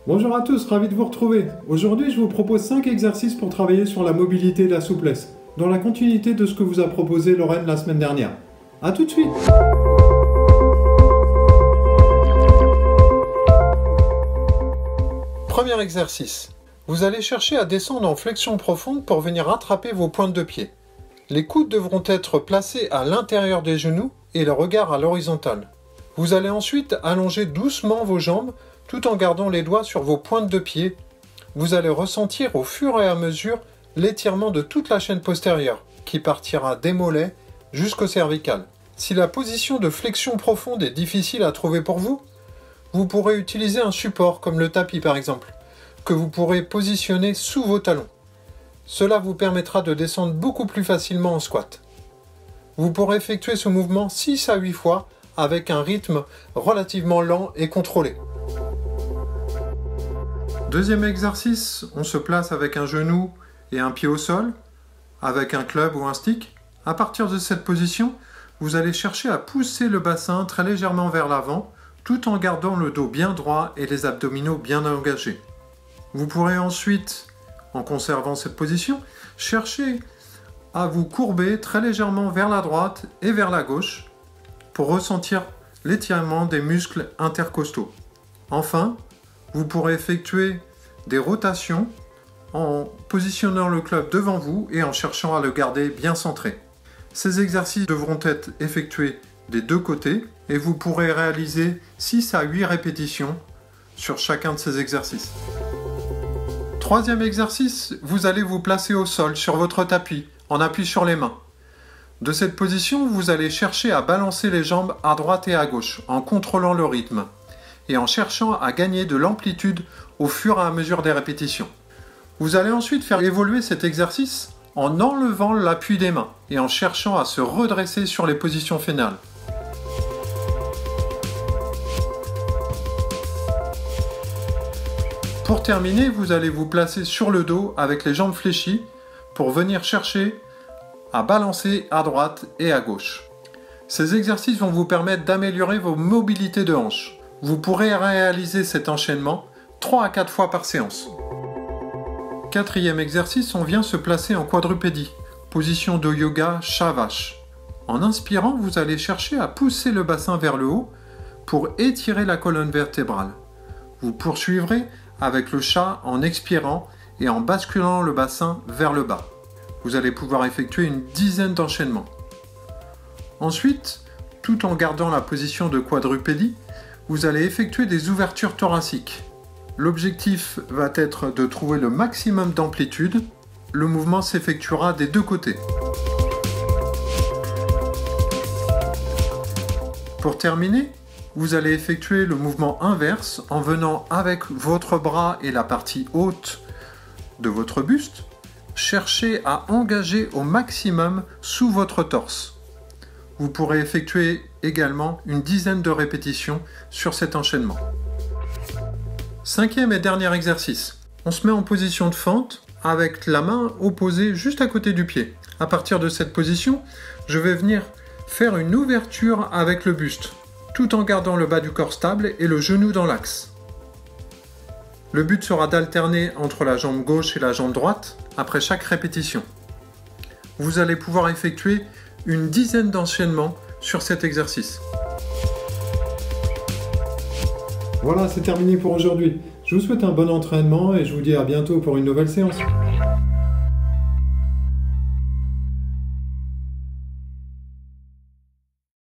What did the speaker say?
Bonjour à tous, ravi de vous retrouver. Aujourd'hui, je vous propose 5 exercices pour travailler sur la mobilité et la souplesse, dans la continuité de ce que vous a proposé Lorraine la semaine dernière. A tout de suite. Premier exercice. Vous allez chercher à descendre en flexion profonde pour venir rattraper vos pointes de pied. Les coudes devront être placés à l'intérieur des genoux et le regard à l'horizontale. Vous allez ensuite allonger doucement vos jambes tout en gardant les doigts sur vos pointes de pied. Vous allez ressentir au fur et à mesure l'étirement de toute la chaîne postérieure qui partira des mollets jusqu'au cervical. Si la position de flexion profonde est difficile à trouver pour vous, vous pourrez utiliser un support comme le tapis par exemple, que vous pourrez positionner sous vos talons. Cela vous permettra de descendre beaucoup plus facilement en squat. Vous pourrez effectuer ce mouvement 6 à 8 fois avec un rythme relativement lent et contrôlé. Deuxième exercice, on se place avec un genou et un pied au sol, avec un club ou un stick. À partir de cette position, vous allez chercher à pousser le bassin très légèrement vers l'avant, tout en gardant le dos bien droit et les abdominaux bien engagés. Vous pourrez ensuite, en conservant cette position, chercher à vous courber très légèrement vers la droite et vers la gauche pour ressentir l'étirement des muscles intercostaux. Enfin, vous pourrez effectuer des rotations en positionnant le club devant vous et en cherchant à le garder bien centré. Ces exercices devront être effectués des deux côtés et vous pourrez réaliser 6 à 8 répétitions sur chacun de ces exercices. Troisième exercice, vous allez vous placer au sol sur votre tapis en appui sur les mains. De cette position, vous allez chercher à balancer les jambes à droite et à gauche en contrôlant le rythme et en cherchant à gagner de l'amplitude au fur et à mesure des répétitions. Vous allez ensuite faire évoluer cet exercice en enlevant l'appui des mains et en cherchant à se redresser sur les positions finales. Pour terminer, vous allez vous placer sur le dos avec les jambes fléchies pour venir chercher à balancer à droite et à gauche. Ces exercices vont vous permettre d'améliorer vos mobilités de hanches. Vous pourrez réaliser cet enchaînement 3 à 4 fois par séance. Quatrième exercice, on vient se placer en quadrupédie, position de yoga chat vache. En inspirant, vous allez chercher à pousser le bassin vers le haut pour étirer la colonne vertébrale. Vous poursuivrez avec le chat en expirant et en basculant le bassin vers le bas. Vous allez pouvoir effectuer une dizaine d'enchaînements. Ensuite, tout en gardant la position de quadrupédie, vous allez effectuer des ouvertures thoraciques. L'objectif va être de trouver le maximum d'amplitude. Le mouvement s'effectuera des deux côtés. Pour terminer, vous allez effectuer le mouvement inverse en venant avec votre bras et la partie haute de votre buste, chercher à engager au maximum sous votre torse. Vous pourrez effectuer également une dizaine de répétitions sur cet enchaînement. Cinquième et dernier exercice. On se met en position de fente avec la main opposée juste à côté du pied. À partir de cette position, je vais venir faire une ouverture avec le buste, tout en gardant le bas du corps stable et le genou dans l'axe. Le but sera d'alterner entre la jambe gauche et la jambe droite après chaque répétition. Vous allez pouvoir effectuer une dizaine d'enchaînements sur cet exercice. Voilà, c'est terminé pour aujourd'hui. Je vous souhaite un bon entraînement et je vous dis à bientôt pour une nouvelle séance.